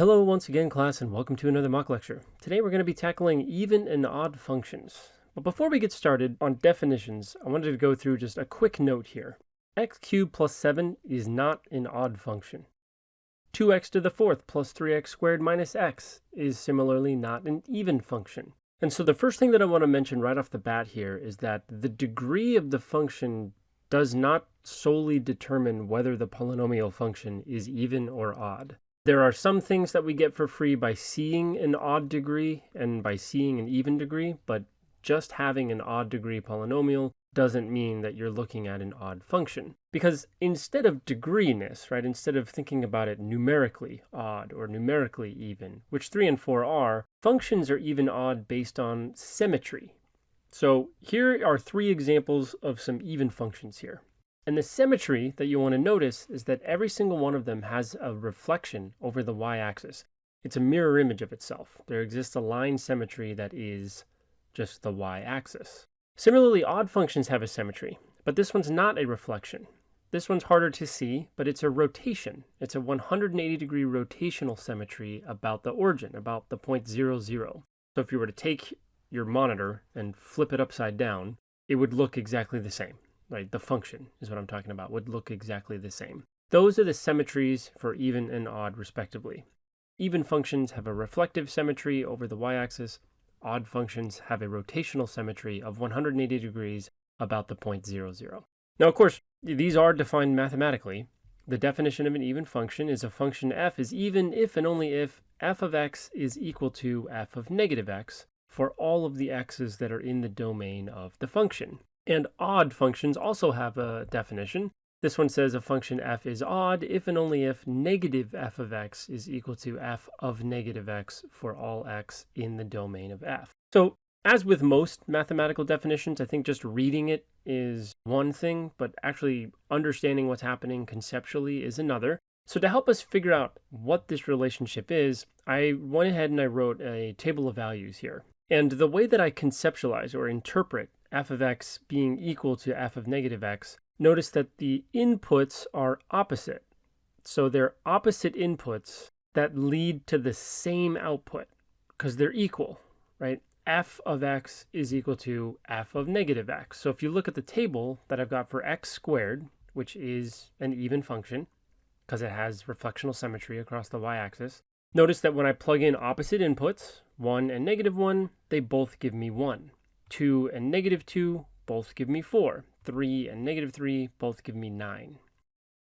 Hello once again, class, and welcome to another mock lecture. Today we're going to be tackling even and odd functions. But before we get started on definitions, I wanted to go through just a quick note here. X cubed plus 7 is not an odd function. 2x to the fourth plus 3x squared minus x is similarly not an even function. And so the first thing that I want to mention right off the bat here is that the degree of the function does not solely determine whether the polynomial function is even or odd. There are some things that we get for free by seeing an odd degree and by seeing an even degree, but just having an odd degree polynomial doesn't mean that you're looking at an odd function. Because instead of degreeness, right, instead of thinking about it numerically odd or numerically even, which 3 and 4 are, functions are even odd based on symmetry. So here are 3 examples of some even functions here. And the symmetry that you want to notice is that every single one of them has a reflection over the y-axis. It's a mirror image of itself. There exists a line symmetry that is just the y-axis. Similarly, odd functions have a symmetry, but this one's not a reflection. This one's harder to see, but it's a rotation. It's a 180-degree rotational symmetry about the origin, about the point 0, 0. So if you were to take your monitor and flip it upside down, it would look exactly the same. Right, the function is what I'm talking about, would look exactly the same. Those are the symmetries for even and odd, respectively. Even functions have a reflective symmetry over the y-axis. Odd functions have a rotational symmetry of 180 degrees about the point 0, 0. Now, of course, these are defined mathematically. The definition of an even function is a function f is even if and only if f of x is equal to f of negative x for all of the x's that are in the domain of the function. And odd functions also have a definition. This one says a function f is odd if and only if negative f of x is equal to f of negative x for all x in the domain of f. So as with most mathematical definitions, I think just reading it is one thing, but actually understanding what's happening conceptually is another. So to help us figure out what this relationship is, I went ahead and I wrote a table of values here. And the way that I conceptualize or interpret f of x being equal to f of negative x, notice that the inputs are opposite. So they're opposite inputs that lead to the same output because they're equal, right? F of x is equal to f of negative x. So if you look at the table that I've got for x squared, which is an even function because it has reflectional symmetry across the y-axis, notice that when I plug in opposite inputs, 1 and negative 1, they both give me 1. 2 and negative 2 both give me 4. 3 and negative 3 both give me 9.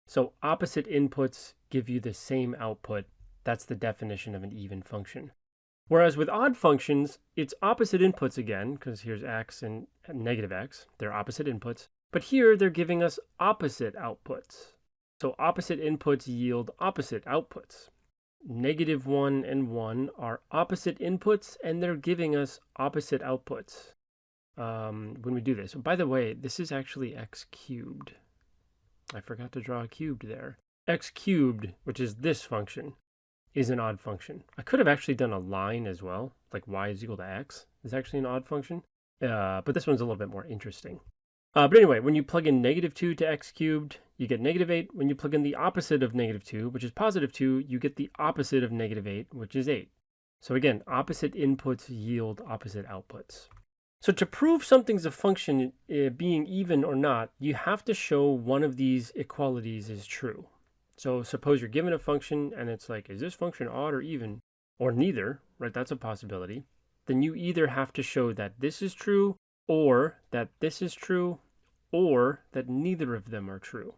So opposite inputs give you the same output. That's the definition of an even function. Whereas with odd functions, it's opposite inputs again, because here's x and negative x. They're opposite inputs. But here they're giving us opposite outputs. So opposite inputs yield opposite outputs. Negative 1 and 1 are opposite inputs, and they're giving us opposite outputs. When we do this. By the way, this is actually x cubed. I forgot to draw a cubed there. X cubed, which is this function, is an odd function. I could have actually done a line as well, like y is equal to x. It's actually an odd function, but this one's a little bit more interesting. But anyway, when you plug in negative 2 to x cubed, you get negative 8. When you plug in the opposite of negative 2, which is positive 2, you get the opposite of negative 8, which is 8. So again, opposite inputs yield opposite outputs. So to prove something's a function being even or not, you have to show one of these equalities is true. So suppose you're given a function and it's like, is this function odd or even? Or neither, right? That's a possibility. Then you either have to show that this is true, or that this is true, or that neither of them are true.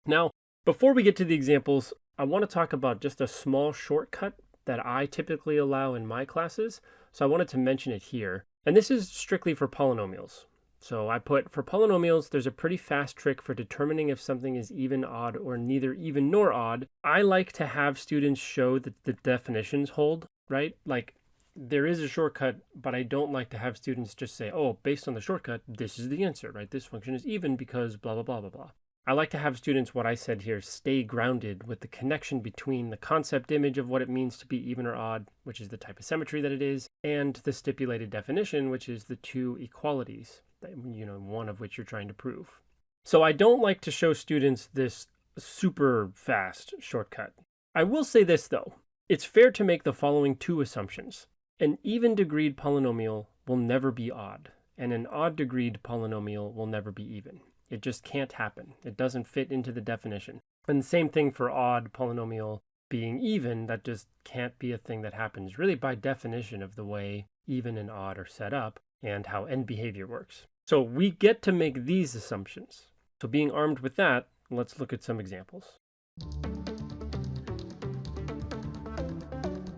Now, before we get to the examples, I want to talk about just a small shortcut that I typically allow in my classes. So I wanted to mention it here. And this is strictly for polynomials. So I put, for polynomials, there's a pretty fast trick for determining if something is even, odd, or neither even nor odd. I like to have students show that the definitions hold, right? Like, there is a shortcut, but I don't like to have students just say, oh, based on the shortcut, this is the answer, right? This function is even because blah, blah, blah, blah, blah. I like to have students, what I said here, stay grounded with the connection between the concept image of what it means to be even or odd, which is the type of symmetry that it is, and the stipulated definition, which is the two equalities, one of which you're trying to prove. So I don't like to show students this super fast shortcut. I will say this though, It's fair to make the following two assumptions. An even-degreed polynomial will never be odd, and an odd-degreed polynomial will never be even. It just can't happen. It doesn't fit into the definition. And the same thing for odd polynomial being even, that just can't be a thing that happens, really by definition of the way even and odd are set up and how end behavior works. So we get to make these assumptions. So being armed with that, let's look at some examples.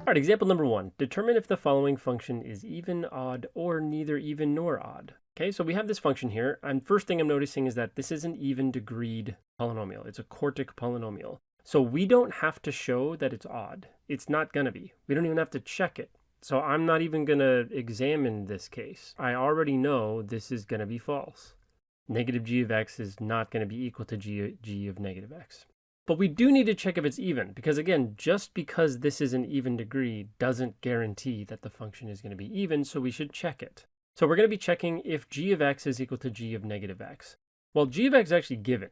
All right, example number 1. Determine if the following function is even, odd, or neither even nor odd. Okay, so we have this function here, and first thing I'm noticing is that this is an even-degreed polynomial. It's a quartic polynomial. So we don't have to show that it's odd. It's not going to be. We don't even have to check it. So I'm not even going to examine this case. I already know this is going to be false. Negative g of x is not going to be equal to g of negative x. But we do need to check if it's even, because again, just because this is an even degree doesn't guarantee that the function is going to be even, so we should check it. So we're going to be checking if g of x is equal to g of negative x. Well, g of x is actually given.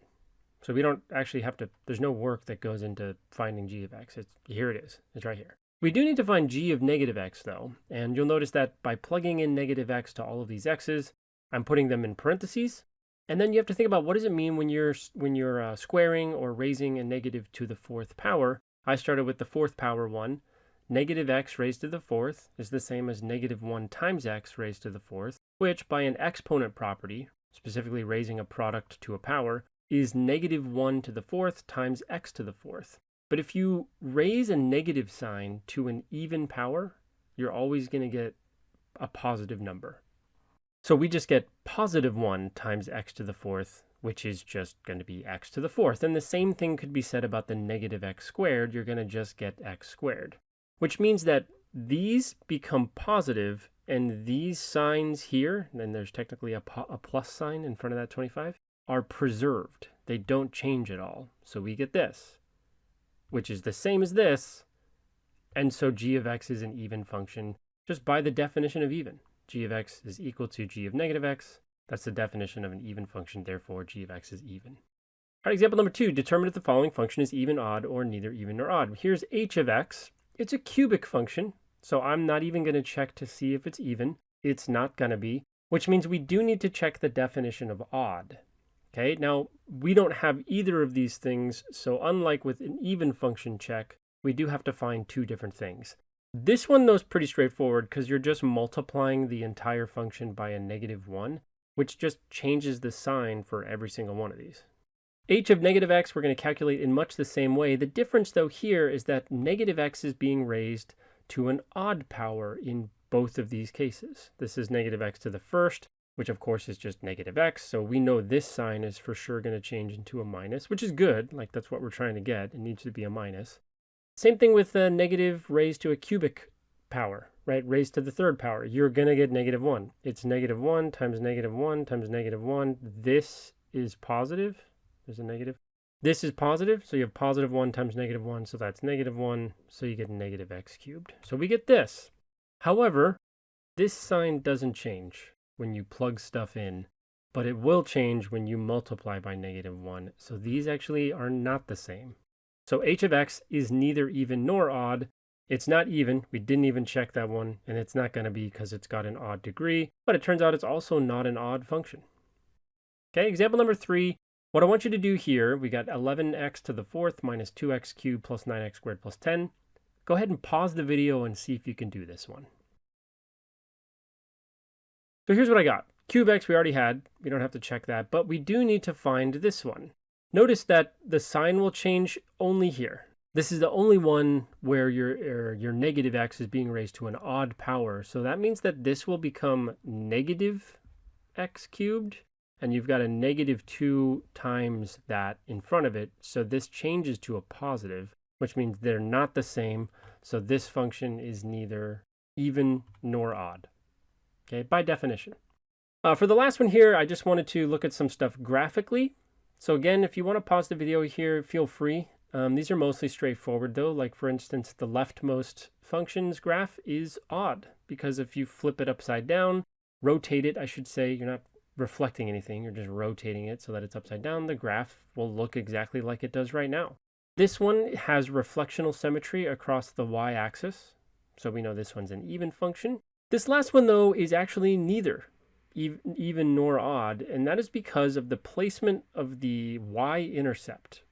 So we don't actually have to, there's no work that goes into finding g of x. Here it is. It's right here. We do need to find g of negative x though, and you'll notice that by plugging in negative x to all of these x's, I'm putting them in parentheses. And then you have to think about what does it mean when you're squaring or raising a negative to the fourth power. I started with the fourth power 1. Negative x raised to the fourth is the same as negative 1 times x raised to the fourth, which by an exponent property, specifically raising a product to a power, is negative 1 to the fourth times x to the fourth. But if you raise a negative sign to an even power, you're always going to get a positive number. So we just get positive 1 times x to the fourth, which is just going to be x to the fourth. And the same thing could be said about the negative x squared. You're going to just get x squared, which means that these become positive, and these signs here, and there's technically a plus sign in front of that 25, are preserved. They don't change at all. So we get this, which is the same as this. And so g of x is an even function just by the definition of even. G of x is equal to g of negative x. That's the definition of an even function, therefore g of x is even. All right, example number 2, determine if the following function is even, odd, or neither even nor odd. Here's h of x. It's a cubic function, so I'm not even going to check to see if it's even. It's not going to be, which means we do need to check the definition of odd. Okay, now we don't have either of these things, so unlike with an even function check, we do have to find two different things. This one, though, is pretty straightforward because you're just multiplying the entire function by a negative 1, which just changes the sign for every single one of these. H of negative x we're going to calculate in much the same way. The difference, though, here is that negative x is being raised to an odd power in both of these cases. This is negative x to the first, which of course is just negative x, so we know this sign is for sure going to change into a minus, which is good, like that's what we're trying to get. It needs to be a minus. Same thing with a negative raised to a cubic power, right? Raised to the third power. You're going to get negative 1. It's negative 1 times negative 1 times negative 1. This is positive. There's a negative. This is positive, so you have positive 1 times negative 1, so that's negative 1, so you get negative x cubed. So we get this. However, this sign doesn't change when you plug stuff in, but it will change when you multiply by negative 1. So these actually are not the same. So h of x is neither even nor odd. It's not even. We didn't even check that one, and it's not going to be because it's got an odd degree, but it turns out it's also not an odd function. Okay, example number 3. What I want you to do here, we got 11x to the fourth minus 2x cubed plus 9x squared plus 10. Go ahead and pause the video and see if you can do this one. So here's what I got. Q of x we already had. We don't have to check that, but we do need to find this one. Notice that the sign will change only here. This is the only one where your negative x is being raised to an odd power. So that means that this will become negative x cubed, and you've got a negative 2 times that in front of it. So this changes to a positive, which means they're not the same. So this function is neither even nor odd, okay, by definition. For the last one here, I just wanted to look at some stuff graphically. So again, if you want to pause the video here, feel free. These are mostly straightforward though. Like for instance, the leftmost functions graph is odd because if you flip it upside down, rotate it, I should say, you're not reflecting anything, you're just rotating it so that it's upside down, the graph will look exactly like it does right now. This one has reflectional symmetry across the y-axis, so we know this one's an even function. This last one, though, is actually neither even nor odd, and that is because of the placement of the y-intercept.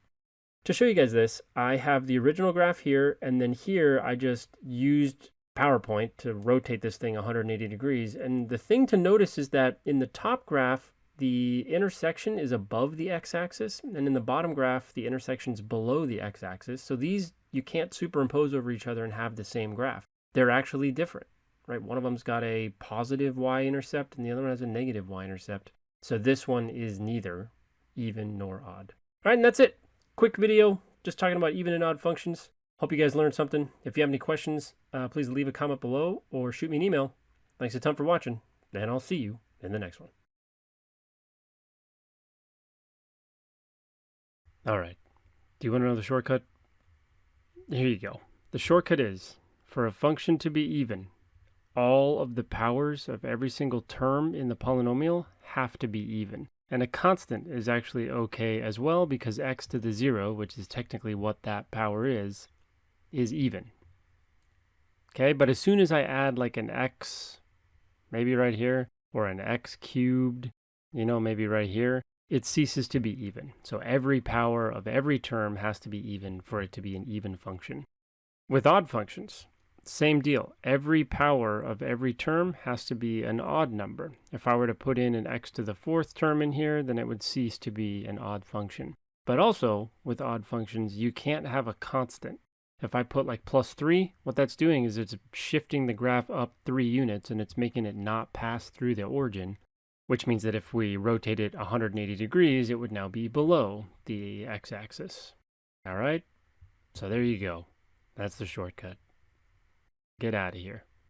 To show you guys this, I have the original graph here, and then here I just used PowerPoint to rotate this thing 180 degrees. And the thing to notice is that in the top graph, the intersection is above the x-axis, and in the bottom graph, the intersection is below the x-axis. So these you can't superimpose over each other and have the same graph. They're actually different, right? One of them's got a positive y-intercept, and the other one has a negative y-intercept. So this one is neither even nor odd. All right, and that's it. Quick video, just talking about even and odd functions. Hope you guys learned something. If you have any questions, please leave a comment below or shoot me an email. Thanks a ton for watching, and I'll see you in the next one. All right, do you want to know the shortcut? Here you go. The shortcut is, for a function to be even, all of the powers of every single term in the polynomial have to be even. And a constant is actually okay as well because x to the 0, which is technically what that power is even. Okay, but as soon as I add like an x, maybe right here, or an x cubed, maybe right here, it ceases to be even. So every power of every term has to be even for it to be an even function. With odd functions, same deal. Every power of every term has to be an odd number. If I were to put in an x to the 4th term in here, then it would cease to be an odd function. But also, with odd functions, you can't have a constant. If I put like +3, what that's doing is it's shifting the graph up 3 units, and it's making it not pass through the origin, which means that if we rotate it 180 degrees, it would now be below the x-axis. All right? So there you go. That's the shortcut. Get out of here.